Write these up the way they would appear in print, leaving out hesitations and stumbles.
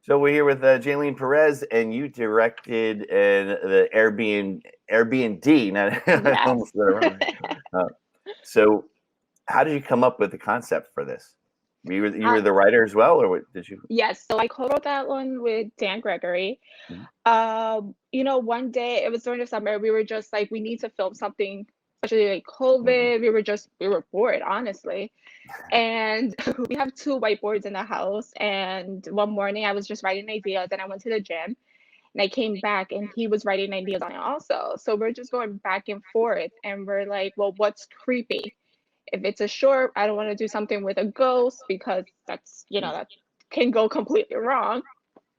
So we're here with Jaylene Perez, and you directed the Airbnb. Not I Yes. almost got it wrong. Uh, so, how did you come up with the concept for this? You were I, the writer as well, or what did you? yes, so I co-wrote that one with Dan Gregory. Mhm. One day it was during the summer, we were just like, we need to film something, especially like Mhm. COVID. We were bored, honestly. And we have two whiteboards in the house. And one morning I was just writing ideas and I went to the gym and I came back and he was writing ideas on it also. So we're just going back and forth and we're like, well, what's creepy? If it's a short, I don't want to do something with a ghost because that can go completely wrong.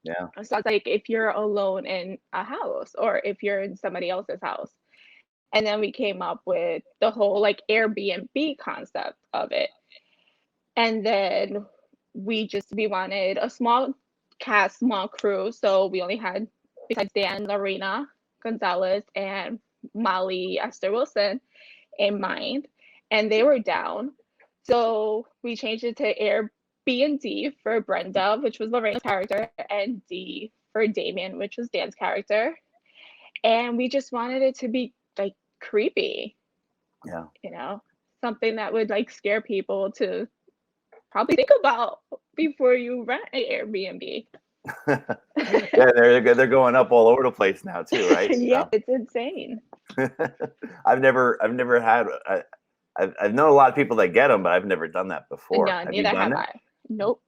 Yeah. So it's like if you're alone in a house or if you're in somebody else's house. And then we came up with the whole like Airbnb concept of it. And then we wanted a small cast, small crew. So we only had, besides Dan, Lorena Gonzalez, and Molly Esther Wilson in mind, and they were down. So we changed it to Airbnb for Brenda, which was Lorena's character, and D for Damien, which was Dan's character. And we just wanted it to be like creepy, Yeah. you know, something that would like scare people to probably think about before you rent an Airbnb. Yeah, they're going up all over the place now too, right? Yeah, it's insane. I've never had. I've known a lot of people that get them, but I've never done that before. No, Have you neither done have that? I. Nope,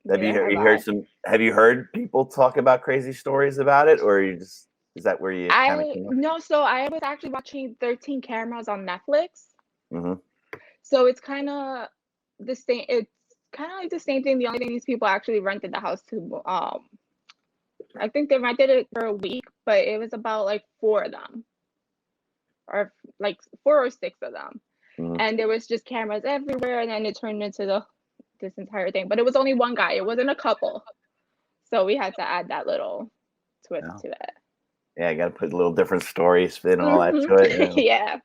Have you neither heard, have you heard I. some? Have you heard people talk about crazy stories about it, or you just is that where you kind of I came up? no, so I was actually watching 13 Cameras on Netflix. Hmm. So it's kind of the same. It's kind of like the same thing. The only thing these people actually rented the house to. I think they rented it for a week, but it was about like four of them, or like four or six of them, Hmm. and there was just cameras everywhere, and then it turned into this entire thing. But it was only one guy. It wasn't a couple, so we had to add that little twist Yeah, to it. yeah, I got to put a little different story spin and all that Hmm. to it. Yeah.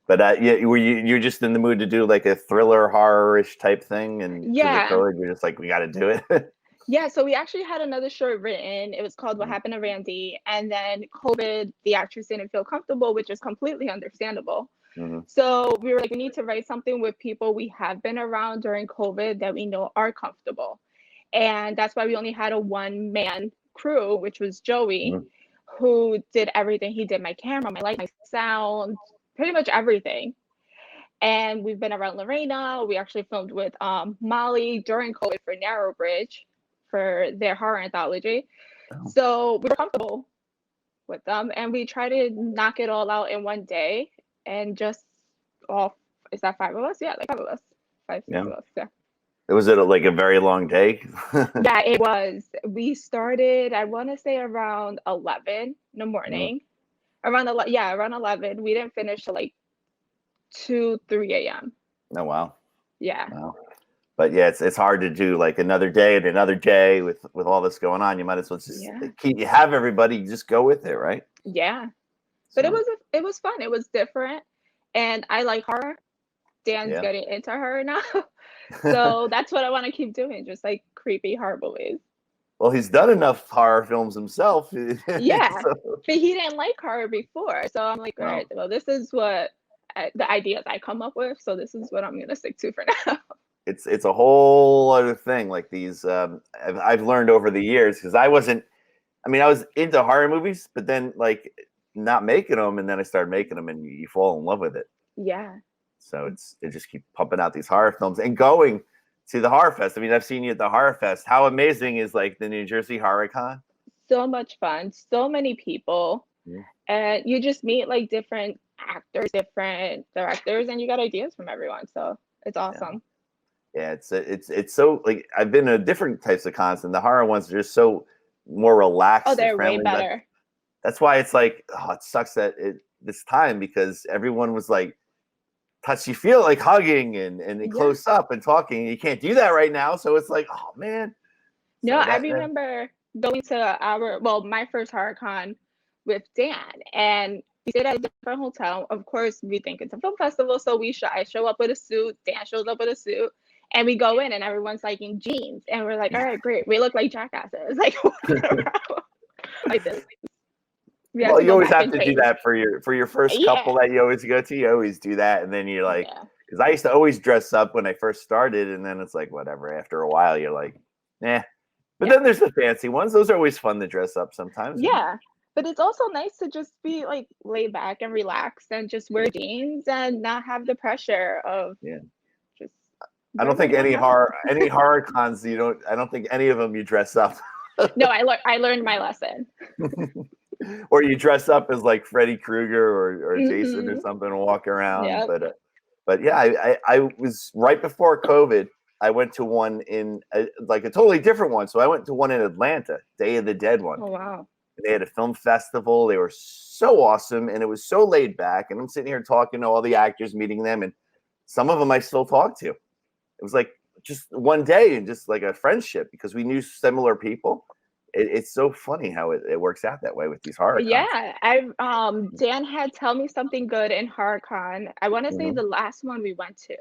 But yeah, were you're just in the mood to do like a thriller horror-ish type thing, and because of Yeah. COVID, you're just like we got to do it. Yeah, so we actually had another short written. It was called What Mhm. Happened to Randy. And then COVID, the actress didn't feel comfortable, which is completely understandable. Mhm. So we were like, we need to write something with people we have been around during COVID that we know are comfortable. And that's why we only had a one man crew, which was Joey, Mhm. who did everything. He did my camera, my light, my sound, pretty much everything. And we've been around Lorena. We actually filmed with Molly during COVID for Narrow Bridge for their horror anthology. Oh, So we were comfortable with them and we try to knock it all out in one day and just all, is that five of us? Yeah, like five of us. Five, six yeah. of us. Yeah. Was it like a very long day? Yeah, it was. We started, I want to say around 11 in the Mhm. morning. Around 11, yeah, around 11. We didn't finish till like 2, 3 a.m. Oh wow, Yeah. wow. But yeah, it's hard to do like another day and another day with all this going on. You might as well just Yeah. keep you have everybody just go with it, right? Yeah. But So it was fun. It was different, and I like horror. Dan's yeah. getting into horror now, so that's what I want to keep doing, just like creepy horror movies. Well, he's done enough horror films himself. Yeah, So, but he didn't like horror before, so I'm like, all right, well, well, this is what the ideas I come up with, so this is what I'm gonna stick to for now. it's a whole other thing. Like these, I've learned over the years because I wasn't. I mean, I was into horror movies, but then like not making them, and then I started making them, and you fall in love with it. Yeah, So it just keep pumping out these horror films and going to the horror fest. I mean, I've seen you at the horror fest. How amazing is like the New Jersey Horror Con? so much fun, so many people, Yeah. and you just meet like different actors, different directors, and you got ideas from everyone, so it's Yeah. awesome. Yeah, it's so like I've been to different types of cons, and the horror ones are just so more Oh, relaxed and they're way friendly. But better. that's why it's like it sucks that this time because everyone was like touchy feel like hugging and Yeah. close up and talking. You can't do that right now, so it's like oh man. No, So I that remember going to my first horror con with Dan, and we stayed at a different hotel. Of course, we think it's a film festival, so I show up with a suit. Dan shows up with a suit, And we go in and everyone's like in jeans. And we're like, all right, great. We look like jackasses. Like, walking around like this. We have Well, to you go always back have and to do change. that for your first couple Yeah. that you always go to. You always do that, and then you're like, Yeah. because I used to always dress up when I first started, and then it's like whatever. After a while, you're like, eh. But Yeah. then there's the fancy ones. Those are always fun to dress up sometimes. Yeah. But it's also nice to just be like laid back and relaxed and just wear jeans and not have the pressure of Yeah. just I don't whatever think you want any horror cons you don't. I don't think any of them you dress up. No, I learned my lesson. Or you dress up as like Freddy Krueger or Jason or Hmm. something and walk around. Yep. But yeah, I was right before COVID. I went to one in like a totally different one. So I went to one in Atlanta, Day of the Dead one. Oh wow. They had a film festival. They were so awesome, and it was so laid back. And I'm sitting here talking to all the actors, meeting them, and some of them I still talk to. It was like just one day and just like a friendship because we knew similar people. It's so funny how it works out that way with these horror cons. Yeah, Dan had tell me something good in HorrorCon. I want to say Mhm. the last one we went to.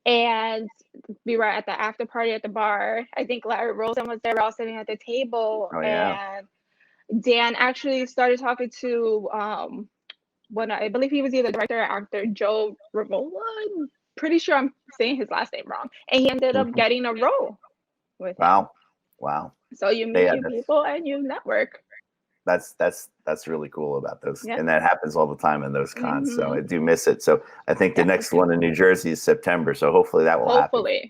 And we were at the after party at the bar. I think Larry Rosen was there. We're all sitting at the table, Oh yeah. and Dan actually started talking to I believe he was either director or actor, Joe Ravola. I'm pretty sure I'm saying his last name wrong. And he ended up Mhm. getting a role with him. Wow. So you meet Yeah, new people and you network. that's really cool about those, Yeah. and that happens all the time in those cons. So Mhm. I do miss it. So I think the Yeah. next one in New Jersey is September. So hopefully that will happen. Hopefully.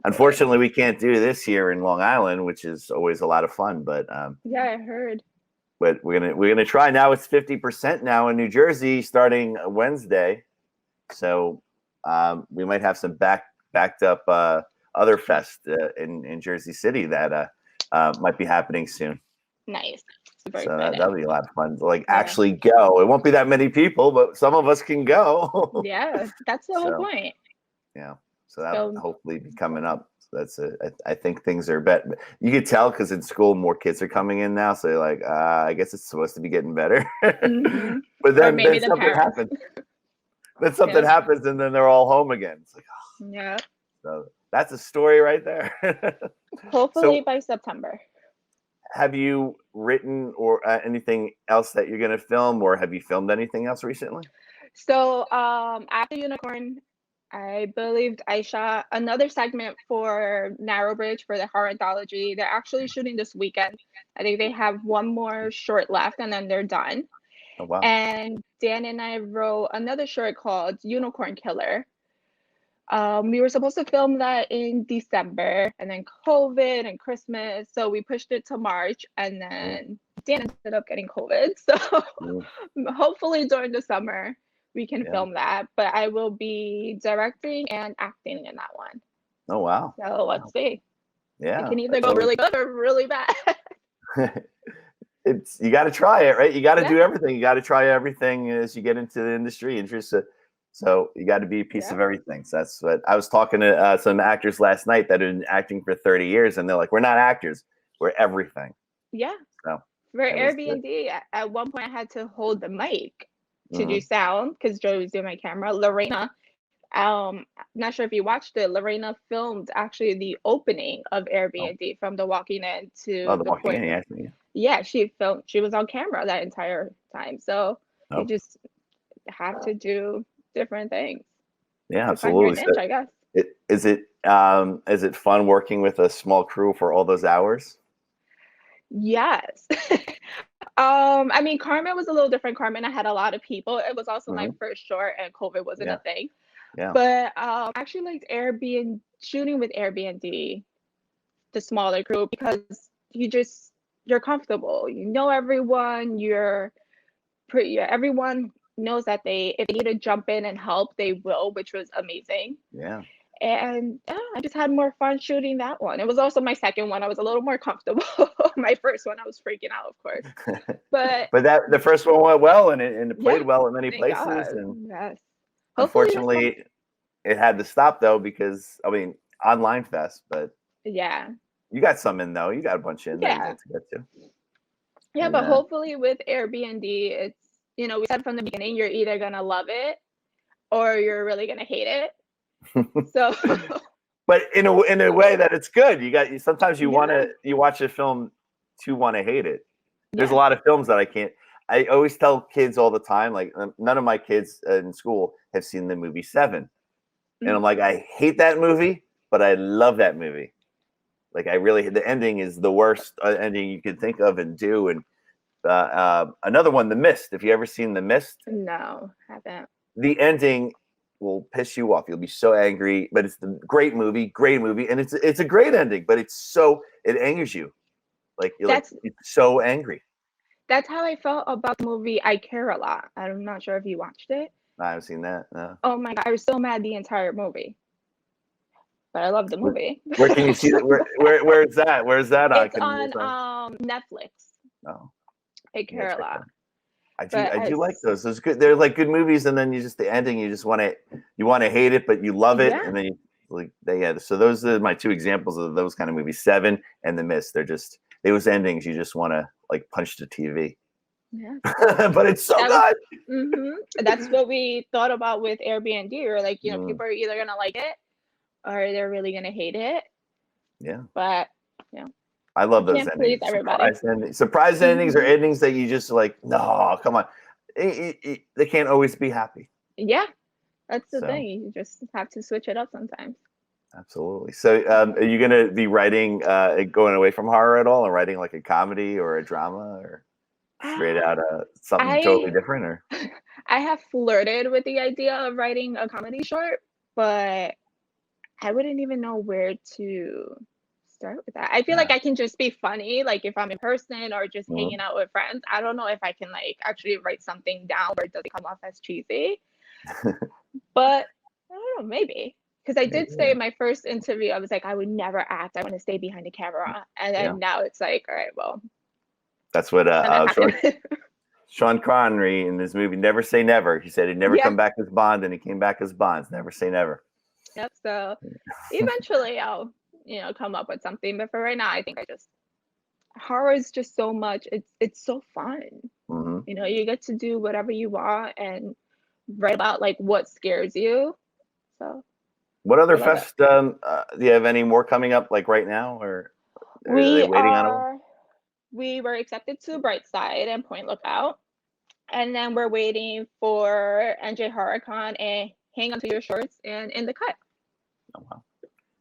Unfortunately, we can't do this here in Long Island, which is always a lot of fun. But Yeah, I heard. we're gonna try. Now it's 50% now in New Jersey starting Wednesday. So we might have some backed up other fest in Jersey City that might be happening soon. Nice. Super So excited. that'll be a lot of fun to like actually go. It won't be that many people, but some of us can go. Yeah, that's the whole So, point. yeah. So that'll So hopefully be coming up. So that's I think things are better. You could tell because in school more kids are coming in now. So you're like, I guess it's supposed to be getting better. mhm. But Or then maybe the something parents. happens. Then something Yeah. happens, and then they're all home again. It's like, Yeah. so that's a story right there. Hopefully So by September. have you written or anything else that you're going to film, or have you filmed anything else recently? So after Unicorn, I believed I shot another segment for Narrow Bridge for the horror anthology. They're actually shooting this weekend. I think they have one more short left and then they're done. Oh wow. And Dan and I wrote another short called Unicorn Killer. We were supposed to film that in December and then COVID and Christmas. So we pushed it to March and then Dan ended up getting COVID. So Mm, hopefully during the summer we can yeah. film that. But I will be directing and acting in that one. Oh wow. So let's see. Yeah. It can either that's go always- really good or really bad. It's you got to try it, right? You got to do Yeah. everything. You got to try everything as you get into the industry. And just so you got to be a piece Yeah. of everything. So that's what I was talking to some actors last night that have been acting for 30 years, and they're like, "We're not actors. We're everything." Yeah. So For that was good. Airbnb, at one point I had to hold the mic to do Mhm. sound because Joey was doing my camera. Lorena, not sure if you watched it. Lorena filmed actually the opening of Airbnb from the walking in to Oh, the the walking point. in, yeah. Yeah, she filmed. She was on camera that entire time. So Oh. you just have to do different things. Yeah, To find your absolutely. niche, I guess. Is it fun working with a small crew for all those hours? Yes. I mean, Carmen was a little different. Carmen, I had a lot of people. It was also my Mhm. first short, and COVID wasn't Yeah. a thing. Yeah. But I actually liked Airbnb shooting with Airbnb, the smaller group, because you're comfortable. You know everyone. Everyone knows that if they need to jump in and help, they will, which was amazing. Yeah. And I just had more fun shooting that one. It was also my second one. I was a little more comfortable. My first one, I was freaking out, of course. But But the first one went well, and it played yeah, well in many thank places. God. And Yes. Hopefully this one. unfortunately, it had to stop though because I mean, online fest. But Yeah. you got some in though. You got a bunch in there Yeah. to get to. Yeah, And, but hopefully with Airbnb, it's, we said from the beginning, you're either gonna love it or you're really gonna hate it. So but in a way that it's good. Sometimes you Yeah. watch a film to want to hate it. There's a Yeah. lot of films that I can't. I always tell kids all the time, like none of my kids in school have seen the movie Seven, and I'm Mhm. like, I hate that movie, but I love that movie. Like I really, the ending is the worst ending you could think of and do. And another one, The Mist. If you ever seen The Mist, No, haven't. the ending will piss you off. You'll be so angry, but it's the great movie, and it's a great ending, but it angers you. Like That's it's so angry. that's how I felt about the movie I Care a Lot. I'm not sure if you watched it. I haven't seen that. No. Oh my God, I was so mad the entire movie, but I love the Where, movie. where can you see that? Where is that? Where's that on? It's Can you? on Netflix. No, I I'm gonna Care a check Lot, that. but I do as like those. Those good. They're like good movies, and then the ending. You want to hate it, but you love it, yeah, and then yeah. So those are my two examples of those kind of movies: Seven and The Mist. They're just those endings. You just want to like punch the TV, yeah. but it's so That was good. that's what we thought about with Airbnb. We were like, Mm, people are either gonna like it or they're really gonna hate it. yeah, But you know, I you love those can't please endings. everybody. Surprise endings, or Hmm. endings that you just like. No, come on. They can't always be happy. Yeah, that's the So. thing. You just have to switch it up sometimes. Absolutely. So, are you going to be writing, going away from horror at all, and writing like a comedy or a drama, or straight Um, out something totally I different? Or I have flirted with the idea of writing a comedy short, but I wouldn't even know where to start with that. I feel like uh, I can just be funny, like if I'm in person or just hanging mhm. out with friends. I don't know if I can like actually write something down where it doesn't come off as cheesy, but I don't know, maybe. Because I Maybe, did say in my first interview, I was like, I would never act. I want to stay behind the camera. And yeah, then now it's like, all right, well, that's what it's gonna happen. Sean Connery in this movie, Never Say Never. He said he'd never Yeah. come back as Bond, and he came back as Bonds. Never say never. Yep. So eventually I'll, come up with something. But for right now, I think horror is just so much. It's so fun. Hmm. You get to do whatever you want and write about like what scares you. So What I other love it. fest? Do you have any more coming up like right now, or are they We waiting on them? are we were accepted to Brightside and Point Lookout. And then we're waiting for NJ HorrorCon and Hang On to Your Shorts and In the Cut. Oh, wow.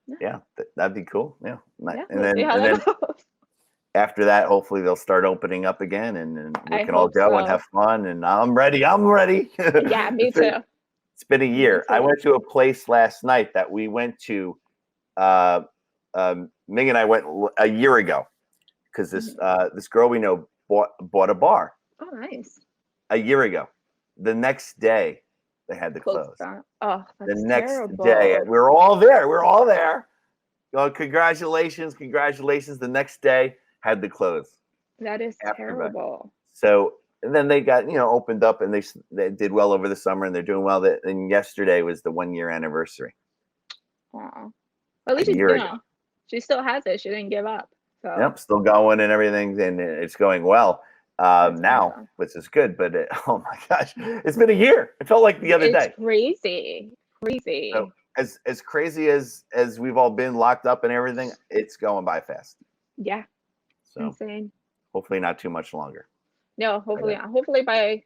Yeah, Yeah, that'd be cool. Yeah, yeah, and we'll see then how that goes. after that, hopefully they'll start opening up again, and we I can all hope go and have so. fun. And I'm ready. I'm ready. Yeah, me too. It's been a Me year. I too. went to a place last night that we went to. Uh, Ming and I went a year ago because Mhm. this girl we know bought a bar Oh, nice. a year ago. The next day, they had to Close close. down. Oh, The that's next day, terrible. we were all there. We were all there. Oh, congratulations, congratulations. The next day had to close That is after that. terrible. So and then they got opened up, and they did well over the summer, and they're doing well. And yesterday was the 1 year anniversary. Oh, at A least year ago. she still has it. She didn't give up. So Yep, still going and everything, and it's going well that's now, awesome. which is good. But oh my gosh, it's been a year. It felt like the other It's day. crazy. So Crazy. as crazy as we've all been locked up and everything, it's going by fast. Yeah, So insane. hopefully not too much longer. No, But, hopefully by,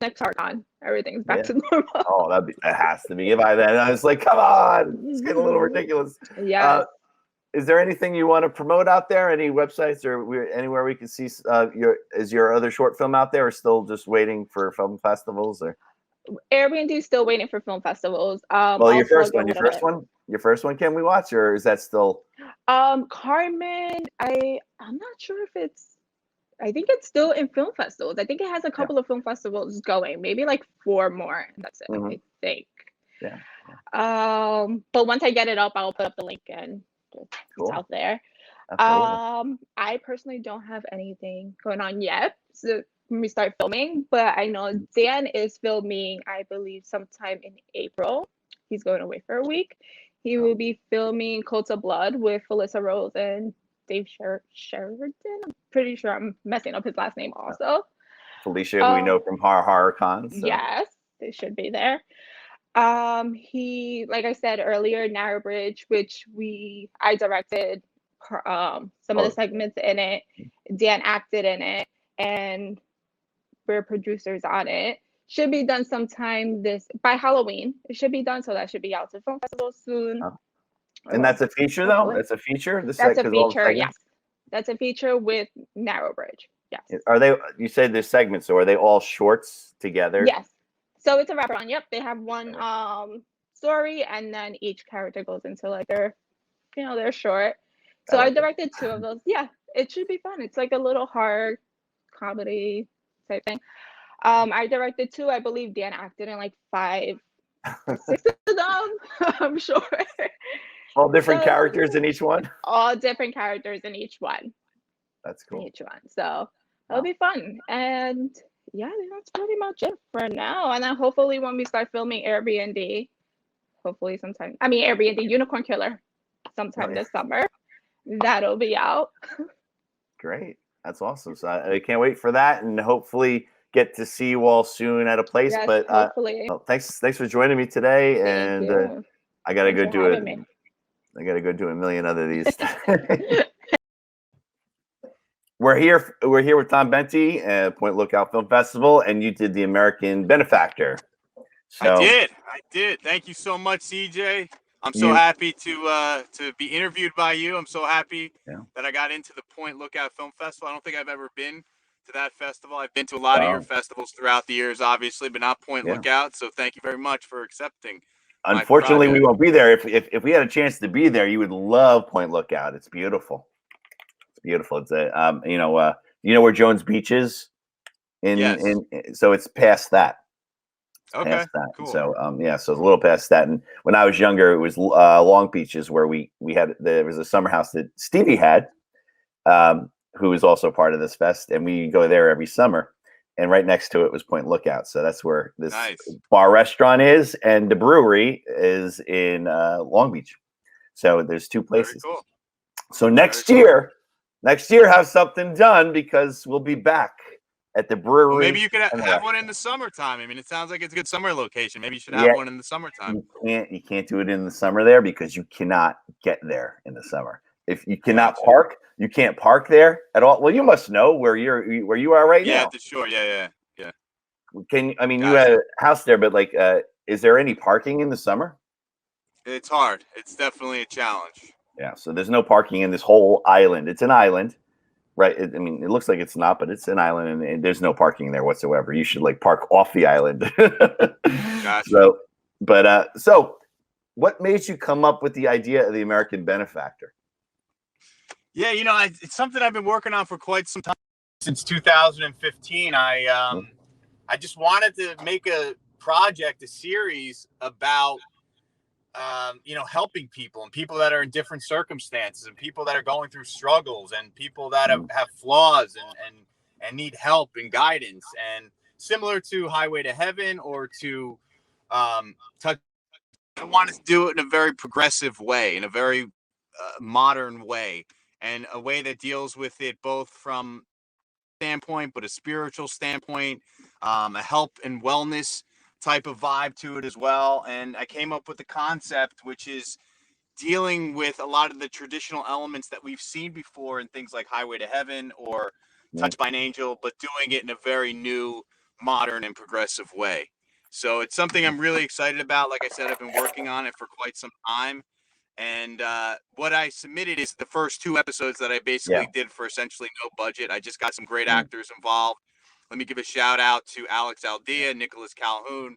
next HorrorCon, everything's back yeah. to normal. Oh, that has to be by then. I was like, come on, it's getting a little ridiculous. Yes. Is there anything you want to promote out there? Any websites or anywhere we can see your other short film out there, or still just waiting for film festivals? Or Airbnb is still waiting for film festivals. well, I'll plug it a little bit. your first one. Can we watch, or is that still? Carmen, I'm not sure if I think it's still in film festivals. I think it has a Yeah. couple of film festivals going, maybe like 4 more. That's it, Hmm. I think. Yeah. But once I get it up, I'll put up the link and it's Cool. out there. Absolutely. I personally don't have anything going on yet. So when we start filming, but I know Dan is filming, I believe, sometime in April. He's going away for a week. He Oh, will be filming Coats of Blood with Felissa Rose and Dave Sheridan. I'm pretty sure I'm messing up his last name also. Felicia, who we Uh, know from Horror Con. So yes, they should be there. He, like I said earlier, Narrow Bridge, which I directed some of the Oh, segments in it. Dan acted in it, and we're producers on it. Should be done sometime by Halloween. It should be done, so that should be out to film festival soon. oh. And that's a feature, though? Hopefully. That's a feature? That's a Because all the feature, yes. segments? That's a feature with Narrow Bridge. Yes. Are they, you said there's segments, so are they all shorts together? Yes. So it's a wraparound. Yep. They have one Okay. story, and then each character goes into like their short. I So I like it. directed 2 of those. Yeah, it should be fun. It's like a little horror comedy type thing. I directed 2. I believe Dan acted in like 5 or 6 of them. I'm sure. All different So characters in each one? all different characters in each one. That's In cool. each one. So it'll Wow. be fun. And yeah, that's pretty much it for now. And then hopefully when we start filming Airbnb, Airbnb Unicorn Killer sometime this summer, that'll be out. Great. That's awesome. So I can't wait for that, and hopefully get to see you all soon at a place. Yes, But hopefully. well, thanks for joining me today. Thank And you. I gotta Thanks go for do having it. me. I gotta go do a million other of these. We're here with Tom Benty at Point Lookout Film Festival, and you did The American Benefactor. So I did. Thank you so much, CJ. I'm so happy to be interviewed by you. I'm so happy that I got into the Point Lookout Film Festival. I don't think I've ever been to that festival. I've been to a lot of your festivals throughout the years, obviously, but not Point Lookout. So thank you very much for accepting. Unfortunately, we won't be there. If we had a chance to be there, you would love Point Lookout. It's beautiful. It's beautiful. It's a you know where Jones Beach is? So it's past that. Okay. Past that. Cool. So so it's a little past that. And when I was younger, it was Long Beach is where there was a summer house that Stevie had, who is also part of this fest, and we go there every summer. And right next to it was Point Lookout. So that's where this bar restaurant is, and the brewery is in Long Beach. So there's 2 places. Very cool. So next year, have something done, because we'll be back at the brewery. Well, maybe you could have one in the summertime. I mean, it sounds like it's a good summer location. Maybe you should have one in the summertime. You can't do it in the summer there, because you cannot get there in the summer. If you cannot park, you can't park there at all. Well, you must know where you are right now. Yeah, sure. Yeah. You had a house there, but like, is there any parking in the summer? It's hard. It's definitely a challenge. Yeah. So there's no parking in this whole island. It's an island, right? It looks like it's not, but it's an island, and there's no parking there whatsoever. You should like park off the island. Gotcha. So what made you come up with the idea of The American Benefactor? Yeah, it's something I've been working on for quite some time. Since 2015, I just wanted to make a series about, helping people, and people that are in different circumstances, and people that are going through struggles, and people that have flaws and need help and guidance. And similar to Highway to Heaven or to Touch, I wanted to do it in a very progressive way, in a very modern way, and a way that deals with it both from standpoint, but a spiritual standpoint, a health and wellness type of vibe to it as well. And I came up with the concept, which is dealing with a lot of the traditional elements that we've seen before in things like Highway to Heaven or Touched by an Angel, but doing it in a very new, modern, and progressive way. So it's something I'm really excited about. Like I said, I've been working on it for quite some time. And what I submitted is the first 2 episodes that I basically did for essentially no budget. I just got some great actors involved. Let me give a shout out to Alex Aldea, Nicholas Calhoun,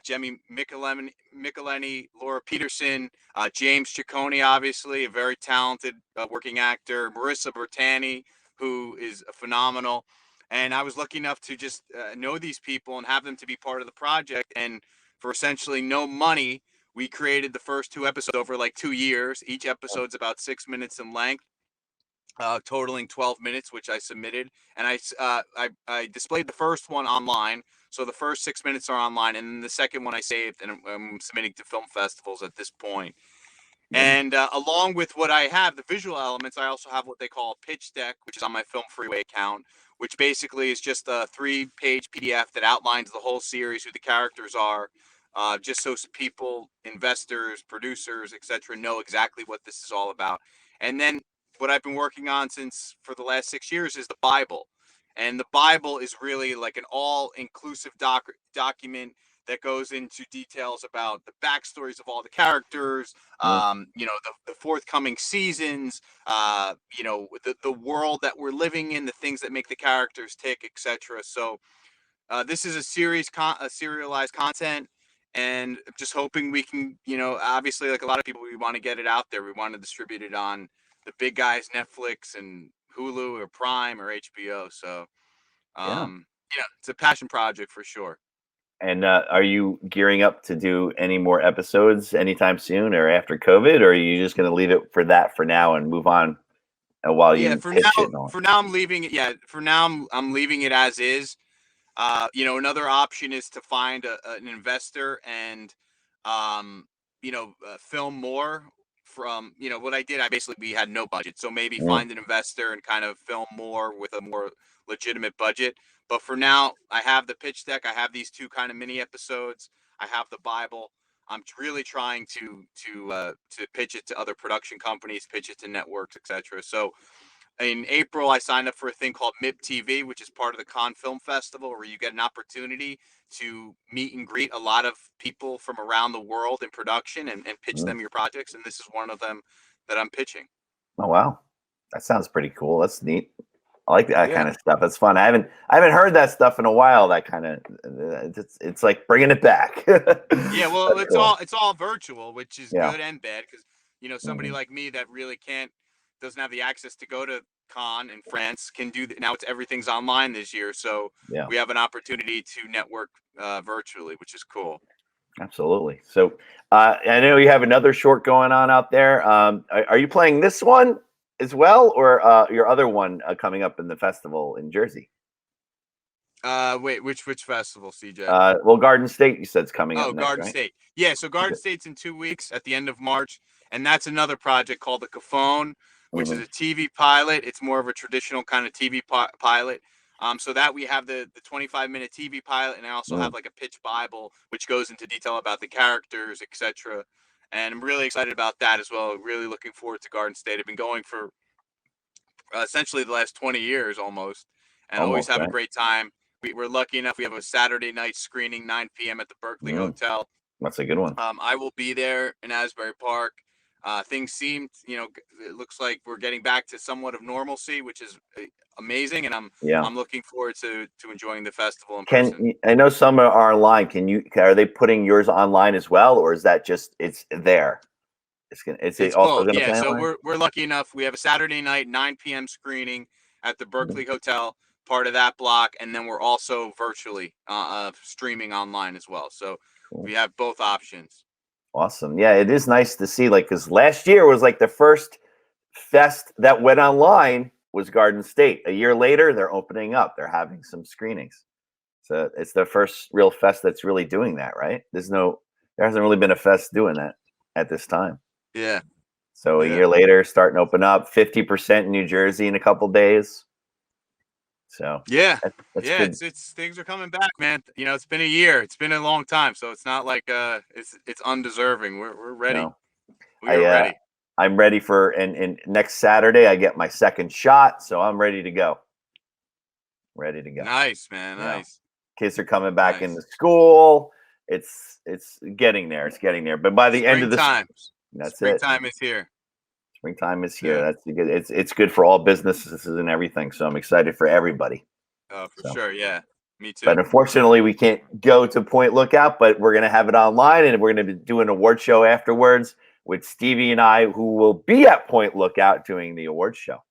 Jemmy Micheleni, Laura Peterson, James Ciccone, obviously a very talented working actor, Marissa Bertani, who is phenomenal. And I was lucky enough to just know these people and have them to be part of the project. And for essentially no money, we created the first 2 episodes over like 2 years. Each episode's about 6 minutes in length, totaling 12 minutes, which I submitted. And I displayed the first one online. So the first 6 minutes are online, and then the second one I saved, and I'm submitting to film festivals at this point. And along with what I have, the visual elements, I also have what they call a pitch deck, which is on my Film Freeway account, which basically is just a 3-page PDF that outlines the whole series, who the characters are, just so people, investors, producers, etc., know exactly what this is all about. And then what I've been working on since for the last 6 years is the Bible. And the Bible is really like an all-inclusive document that goes into details about the backstories of all the characters, Yeah. the forthcoming seasons, the world that we're living in, the things that make the characters tick, etc. So this is a serialized content, and I'm just hoping we can, obviously, like a lot of people, we want to get it out there. We want to distribute it on the big guys, Netflix and Hulu or Prime or HBO. So, Yeah. it's a passion project for sure. And are you gearing up to do any more episodes anytime soon, or after COVID, or are you just going to leave it for that for now and move on while Yeah, you pitch it and all? for now I'm leaving it. Yeah, for now I'm leaving it as is. Another option is to find an investor and, film more from, what I did. We had no budget. So maybe Yeah. find an investor and kind of film more with a more legitimate budget. But for now, I have the pitch deck. I have these two kind of mini episodes. I have the Bible. I'm really trying to pitch it to other production companies, pitch it to networks, etc. So in April, I signed up for a thing called MIP TV, which is part of the Cannes Film Festival, where you get an opportunity to meet and greet a lot of people from around the world in production and pitch them your projects. And this is one of them that I'm pitching. Oh wow, that sounds pretty cool. That's neat. I like that Yeah. kind of stuff. That's fun. I haven't heard that stuff in a while. That kind of it's like bringing it back. Yeah, well, That's cool. it's all virtual, which is Yeah. good and bad because somebody Mhm. like me that really doesn't have the access to go to Cannes in France can do that. Now everything's online this year, so Yeah. we have an opportunity to network virtually, which is cool. Absolutely. So I know you have another short going on out there. Are you playing this one as well, or your other one coming up in the festival in Jersey? Wait, which festival, CJ? Well, Garden State, you said, is coming up Oh, next, Garden right? State. Yeah, so Garden State's in 2 weeks at the end of March, and that's another project called The Caphone, which is Mhm. a TV pilot. It's more of a traditional kind of TV pilot. So that we have the 25-minute TV pilot, and I also have like a pitch Bible, which goes into detail about the characters, etc. And I'm really excited about that as well. Really looking forward to Garden State. I've been going for essentially the last 20 years almost, and always Almost, have a right? great time. We're lucky enough. We have a Saturday night screening, 9 p.m. at the Berkeley Mm, Hotel. that's a good one. I will be there in Asbury Park. Things seem, it looks like we're getting back to somewhat of normalcy, which is amazing, and Yeah. I'm looking forward to enjoying the festival in person. I know some are online. Are they putting yours online as well, or is that just it's there? Is it It's also both, gonna yeah. play So online? we're lucky enough. We have a Saturday night 9 p.m. screening at the Berkeley Hotel, part of that block, and then we're also virtually streaming online as well. So Cool. we have both options. Awesome. Yeah, it is nice to see, like, because last year was like the first fest that went online was Garden State. A year later, they're opening up. They're having some screenings. So it's the first real fest that's really doing that, right? There hasn't really been a fest doing that at this time. Yeah. So a Yeah. year later, starting to open up, 50% in New Jersey in a couple days. So Yeah. that's Yeah, good. it's things are coming back, man. It's been a year. It's been a long time, so it's not like it's undeserving. We're ready. No, We are ready. I'm ready for and next Saturday I get my second shot, so I'm ready to go. Ready to go. Nice, man. Yeah. Nice. Kids are coming back Nice. into school. It's getting there. It's getting there. But by the end of this, Springtime. that's it. Springtime is here. Springtime is here. Yeah. That's good. It's good for all businesses and everything. So I'm excited for everybody. Oh, for So. sure. Yeah. Me too. But unfortunately, we can't go to Point Lookout, but we're going to have it online, and we're going to do an award show afterwards with Stevie and I, who will be at Point Lookout doing the award show.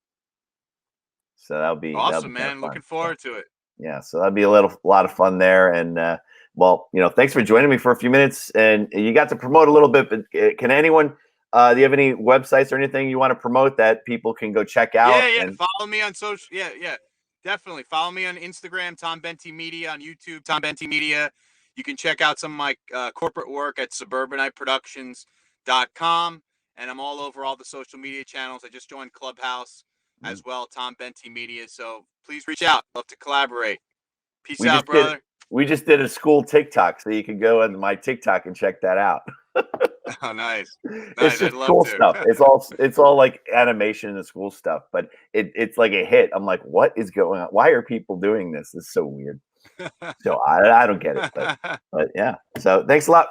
So that'll be awesome, kinda man. fun. Looking forward to it. Yeah, so that'd be a lot of fun there. And well, thanks for joining me for a few minutes. And you got to promote a little bit, but can anyone? Do you have any websites or anything you want to promote that people can go check out? Yeah. And Follow me on social. Yeah. Definitely follow me on Instagram, Tom Benty Media, on YouTube, Tom Benty Media. You can check out some of my corporate work at suburbaniteproductions.com. And I'm all over all the social media channels. I just joined Clubhouse as well, Tom Benty Media. So please reach out. Love to collaborate. Peace We out, just did- brother. we just did a school TikTok, so you can go on my TikTok and check that out. Oh, nice. It's just cool stuff. It's all like animation and school stuff, but it's like a hit. I'm like, what is going on? Why are people doing this? It's so weird. So I don't get it, but yeah. So thanks a lot.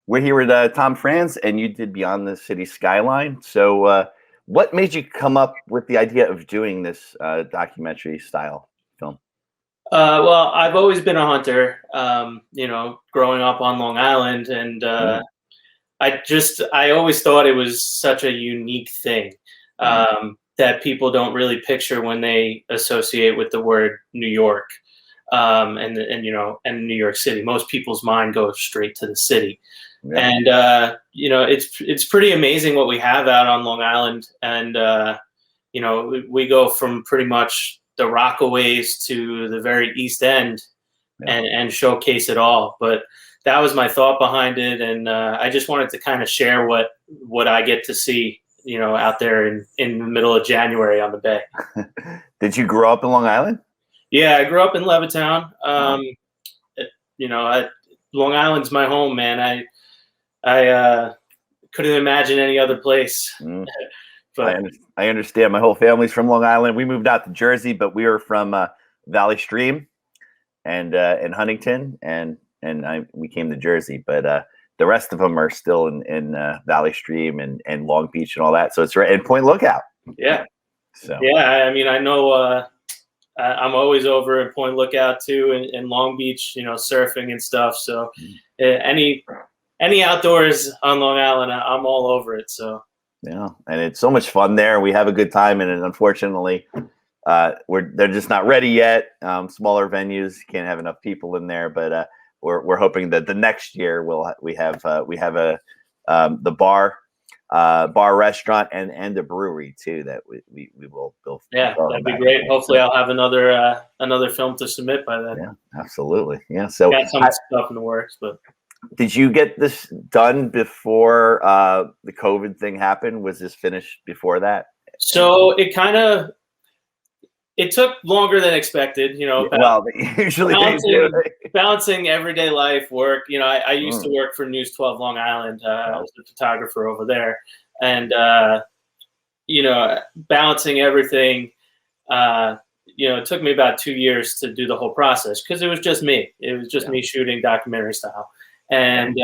We're here with Tom Franz, and you did Beyond the City Skyline. So what made you come up with the idea of doing this documentary style film? Well, I've always been a hunter, growing up on Long Island, and I always thought it was such a unique thing that people don't really picture when they associate with the word New York, and New York City. Most people's mind goes straight to the city, and it's pretty amazing what we have out on Long Island, and we go from pretty much the Rockaways to the very East End, and showcase it all. But that was my thought behind it, and I just wanted to kind of share what I get to see, out there in the middle of January on the bay. Did you grow up in Long Island? Yeah, I grew up in Levittown. Long Island's my home, man. I couldn't imagine any other place. But I understand. My whole family's from Long Island. We moved out to Jersey, but we were from Valley Stream and Huntington, and we came to Jersey. But the rest of them are still in Valley Stream and Long Beach and all that. So it's right in Point Lookout. Yeah. So yeah, I mean, I know I'm always over at Point Lookout too, in Long Beach, surfing and stuff. So any outdoors on Long Island, I'm all over it. So. Yeah, and it's so much fun there. We have a good time, and unfortunately, they're just not ready yet. Smaller venues, can't have enough people in there, but we're hoping that the next year we have the bar restaurant and the brewery too that we will build. Yeah, that'd be great. Hopefully, I'll have another film to submit by then. Yeah, absolutely. Yeah, so got some stuff in the works, but. Did you get this done before the COVID thing happened? Was this finished before that? So it took longer than expected, Well, usually balancing everyday life, work. I used to work for News 12 Long Island. I was a photographer over there, and balancing everything. It took me about 2 years to do the whole process because it was just me. It was just me shooting documentary style. And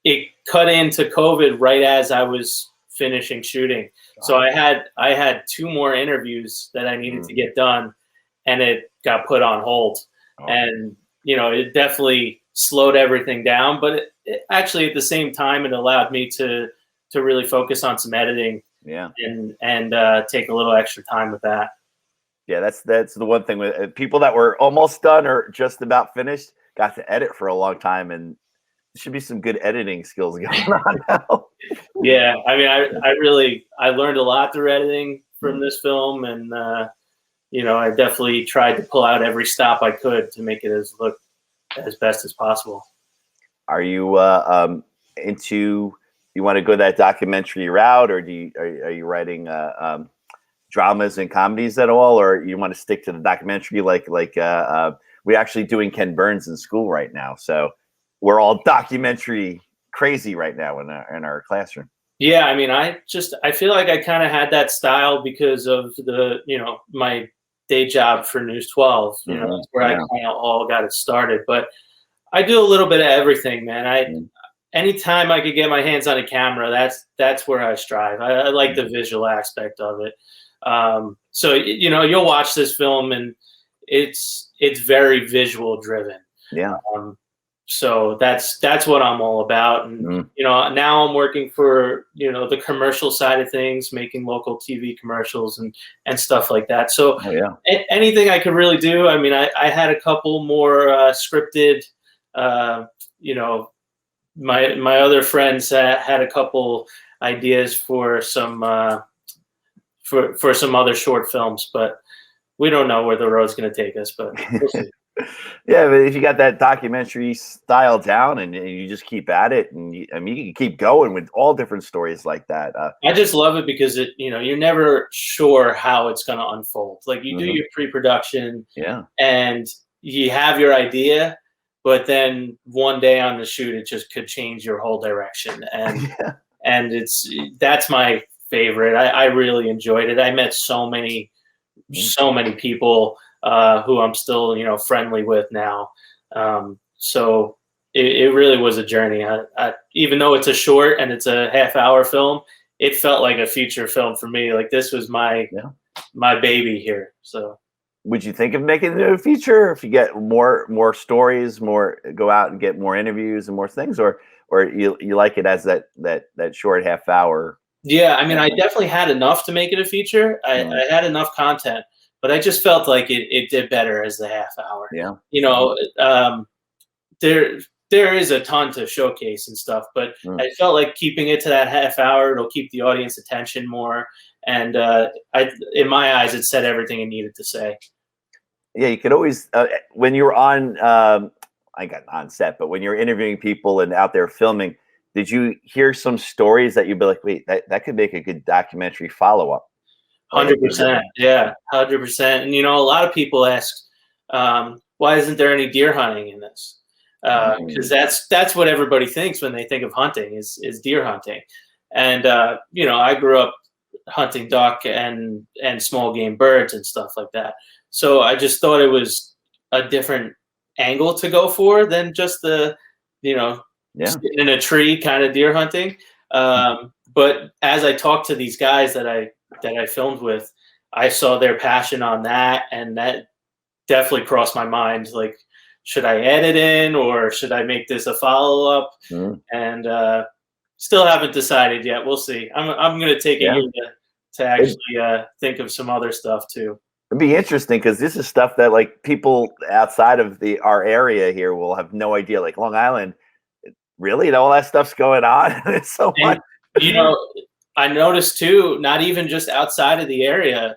it cut into COVID right as I was finishing shooting. So I had 2 more interviews that I needed to get done, and it got put on hold. And it definitely slowed everything down. But it actually, at the same time, it allowed me to really focus on some editing. Yeah. And take a little extra time with that. Yeah, that's the one thing with people that were almost done or just about finished. Got to edit for a long time, and there should be some good editing skills going on now. Yeah, I mean, I learned a lot through editing from this film, and I definitely tried to pull out every stop I could to make it look as best as possible. Are you into? You want to go that documentary route, or are you writing dramas and comedies at all, or you want to stick to the documentary like we're actually doing Ken Burns in school right now, so we're all documentary crazy right now in our classroom. Yeah, I mean, I feel like I kind of had that style because of my day job for News 12. That's where I kind of all got it started. But I do a little bit of everything, man. Anytime I could get my hands on a camera, that's where I strive. I like the visual aspect of it. So you'll watch this film and it's very visual driven. Yeah. So that's what I'm all about. And now I'm working for the commercial side of things, making local TV commercials and stuff like that. So anything I could really do. I mean, I had a couple more scripted. My other friends had a couple ideas for some for some other short films, but we don't know where the road's going to take us, but we'll see. Yeah, but if you got that documentary style down and you just keep at it, and I mean, you can keep going with all different stories like that. I just love it because you're never sure how it's going to unfold. Like you do Mhm. your pre-production Yeah, and you have your idea, but then one day on the shoot, it just could change your whole direction. And yeah, and that's my favorite. I really enjoyed it. I met so many people who I'm still friendly with now. So it really was a journey. Even though it's a short and it's a half-hour film, it felt like a feature film for me. Like this was my baby here. So would you think of making it a feature if you get more stories, more go out and get more interviews and more things, or you like it as that short half hour? yeah, I mean, I definitely had enough to make it a feature. I had enough content, but I just felt like it did better as the half hour. Yeah, There is a ton to showcase and stuff, but I felt like keeping it to that half hour, it'll keep the audience attention more. And in my eyes, it said everything it needed to say. Yeah, you could always when you're on I got on set, but when you're interviewing people and out there filming, did you hear some stories that you'd be like, wait, that could make a good documentary follow-up? 100%. Yeah, 100%. And a lot of people ask, why isn't there any deer hunting in this? Because that's what everybody thinks when they think of hunting is deer hunting. And I grew up hunting duck and small game birds and stuff like that. So I just thought it was a different angle to go for than just the sitting in a tree kind of deer hunting. But as I talked to these guys that I filmed with, I saw their passion on that, and that definitely crossed my mind. Like, should I add it in, or should I make this a follow-up? And still haven't decided yet. We'll see. I'm going to take a year to actually think of some other stuff too. It'd be interesting because this is stuff that like people outside of our area here will have no idea. Like Long Island, really, all that stuff's going on. It's so much. I noticed too, not even just outside of the area,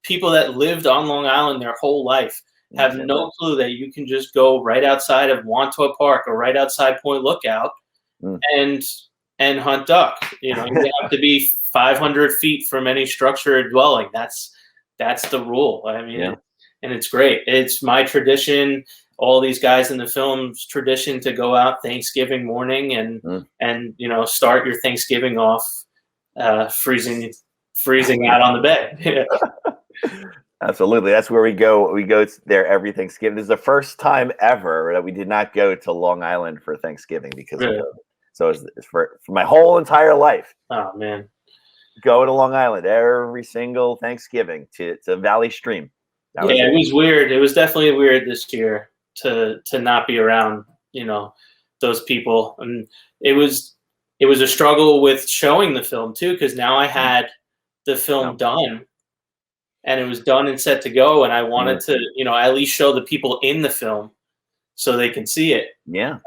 people that lived on Long Island their whole life have no clue that you can just go right outside of Wantua Park or right outside Point Lookout and hunt duck. You have to be 500 feet from any structure or dwelling. That's the rule. I mean, and it's great. It's my tradition. All these guys in the film's tradition to go out Thanksgiving morning and start your Thanksgiving off freezing out on the bed. Absolutely, that's where we go. We go there every Thanksgiving. This is the first time ever that we did not go to Long Island for Thanksgiving because of COVID. So it's for my whole entire life. Oh man, go to Long Island every single Thanksgiving to Valley Stream. It was weird. It was definitely weird this year to not be around, those people. And it was a struggle with showing the film too, because now I had the film done and it was done and set to go. And I wanted to, at least show the people in the film so they can see it. Yeah.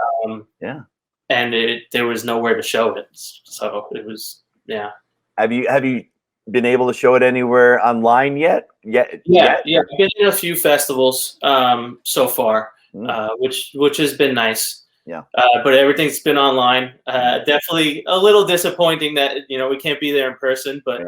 And there was nowhere to show it. So it was, Have you been able to show it anywhere online yet? Yeah. I've been in a few festivals so far, which has been nice. Yeah. But everything's been online. Definitely a little disappointing that we can't be there in person, but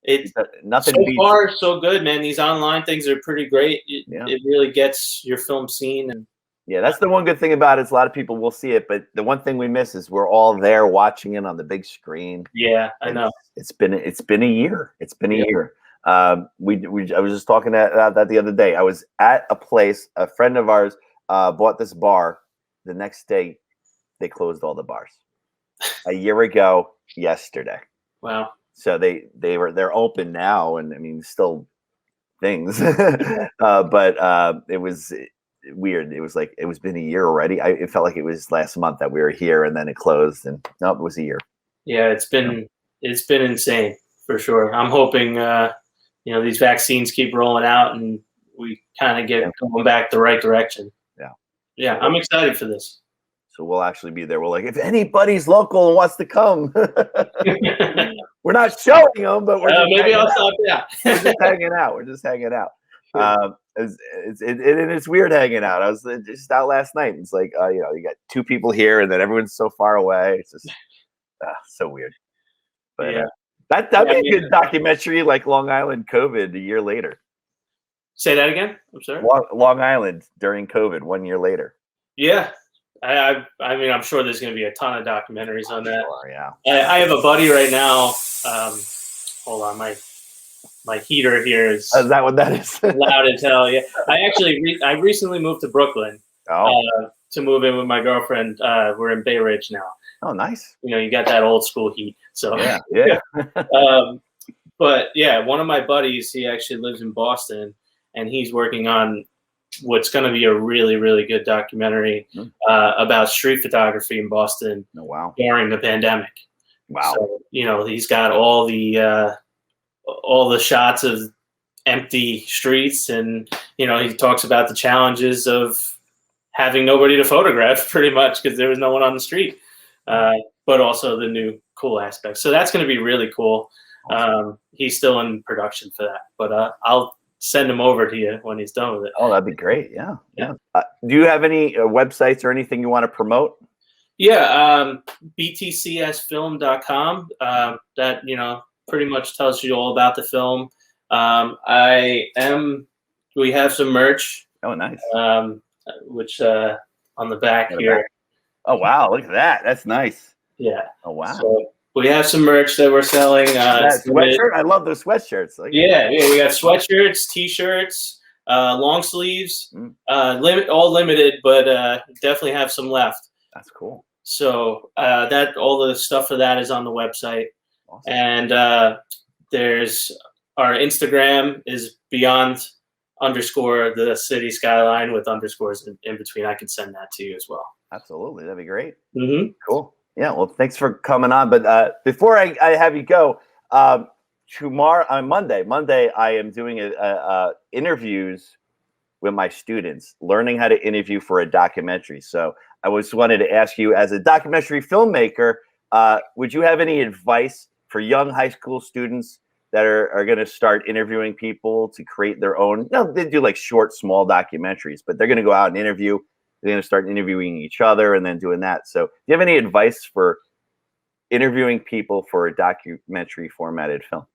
it's nothing. So far, so good, man. These online things are pretty great. It really gets your film seen. And that's the one good thing about it. Is a lot of people will see it, but the one thing we miss is we're all there watching it on the big screen. Yeah, I know. It's been a year. It's been a year. I was just talking about that the other day. I was at a place. A friend of ours bought this bar. The next day, they closed all the bars. A year ago, yesterday. Wow. So they're open now, and I mean still things, but it was weird. It was like it was been a year already. It felt like it was last month that we were here, and then it closed, and no, it was a year. Yeah, it's been insane for sure. I'm hoping these vaccines keep rolling out, and we kind of get going back the right direction. Yeah, I'm excited for this. So we'll actually be there. We're like, if anybody's local and wants to come, we're not showing them, but we're maybe I'll stop. Yeah, we're just hanging out. We're just hanging out. It's weird hanging out. I was just out last night. And it's like, you got two people here, and then everyone's so far away. It's just so weird. But Yeah. that'd be a good documentary, like Long Island COVID a year later. Say that again. I'm sorry. Long Island during COVID 1 year later. Yeah. I mean, I'm sure there's going to be a ton of documentaries on that. Sure, yeah. I have a buddy right now. Hold on, my heater here is Is that what that is? loud as hell. Yeah, I recently moved to Brooklyn to move in with my girlfriend. We're in Bay Ridge now. Oh, nice. You got that old school heat. So yeah. But yeah, one of my buddies, he actually lives in Boston, and he's working on what's going to be a really, really good documentary about street photography in Boston during the pandemic. Wow. So, he's got all the shots of empty streets, and, he talks about the challenges of having nobody to photograph pretty much because there was no one on the street, but also the new cool aspects. So that's going to be really cool. He's still in production for that, but I'll send him over to you when he's done with it. Oh, that'd be great. Yeah. Do you have any websites or anything you want to promote? Yeah, btcsfilm.com. That pretty much tells you all about the film. We have some merch. Oh, nice. Which on the back here. Oh, wow, look at that. That's nice. Yeah. Oh, wow. So we have some merch that we're selling. That sweatshirt? I love those sweatshirts. Yeah, we got sweatshirts, t-shirts, long sleeves, all limited, but definitely have some left. That's cool. So all the stuff for that is on the website. Awesome. And there's our Instagram is beyond_the city skyline with underscores in between. I could send that to you as well. Absolutely. That'd be great. Mm-hmm. Cool. Yeah. Well, thanks for coming on. But before I have you go, tomorrow on Monday, I am doing interviews with my students, learning how to interview for a documentary. So I just wanted to ask you, as a documentary filmmaker, would you have any advice for young high school students that are going to start interviewing people to create their own? They do like short, small documentaries, but they're going to go out and interview. They're going to start interviewing each other and then doing that. So do you have any advice for interviewing people for a documentary formatted film?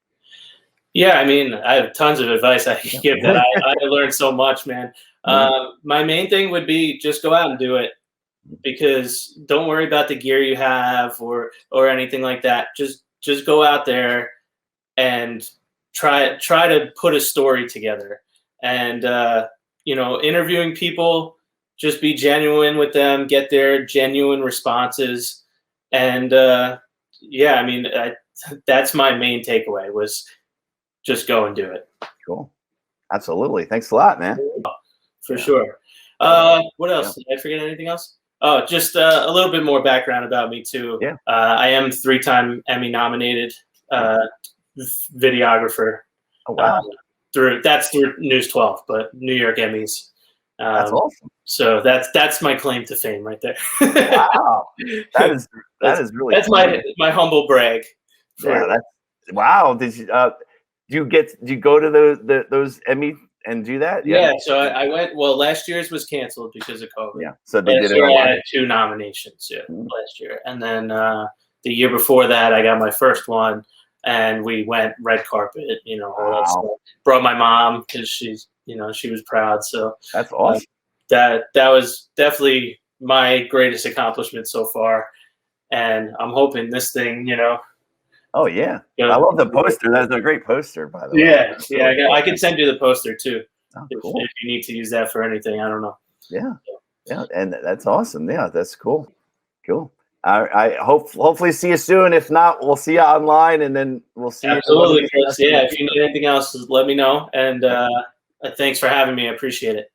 Yeah, I mean, I have tons of advice I can give that. I learned so much, man. My main thing would be just go out and do it, because don't worry about the gear you have or anything like that. Just go out there and try to put a story together. And interviewing people, just be genuine with them, get their genuine responses, and that's my main takeaway was just go and do it. Cool. Absolutely. Thanks a lot, man. For sure. What else? Did I forget anything else? Oh, just a little bit more background about me too. Yeah. I am 3-time Emmy nominated videographer. Oh, wow. Through News 12, but New York Emmys. That's awesome. So that's my claim to fame right there. Wow. That is really that's cool. my humble brag. Wow. Did you go to those Emmy and do that? Yeah. So I went. Well, last year's was canceled because of COVID. Yeah. So they did it. I had 2 nominations last year, and then the year before that, I got my first one, and we went red carpet. All that stuff. Brought my mom because she's she was proud. So that's awesome. That was definitely my greatest accomplishment so far, and I'm hoping this thing, Oh yeah, I love the poster. That's a great poster, by the way. Yeah. I can send you the poster too, cool. if you need to use that for anything. I don't know. Yeah, and that's awesome. Yeah, that's cool. Cool. I hopefully see you soon. If not, we'll see you online, and then we'll see. Absolutely, Chris. Yeah, if you need anything else, let me know. And thanks for having me. I appreciate it.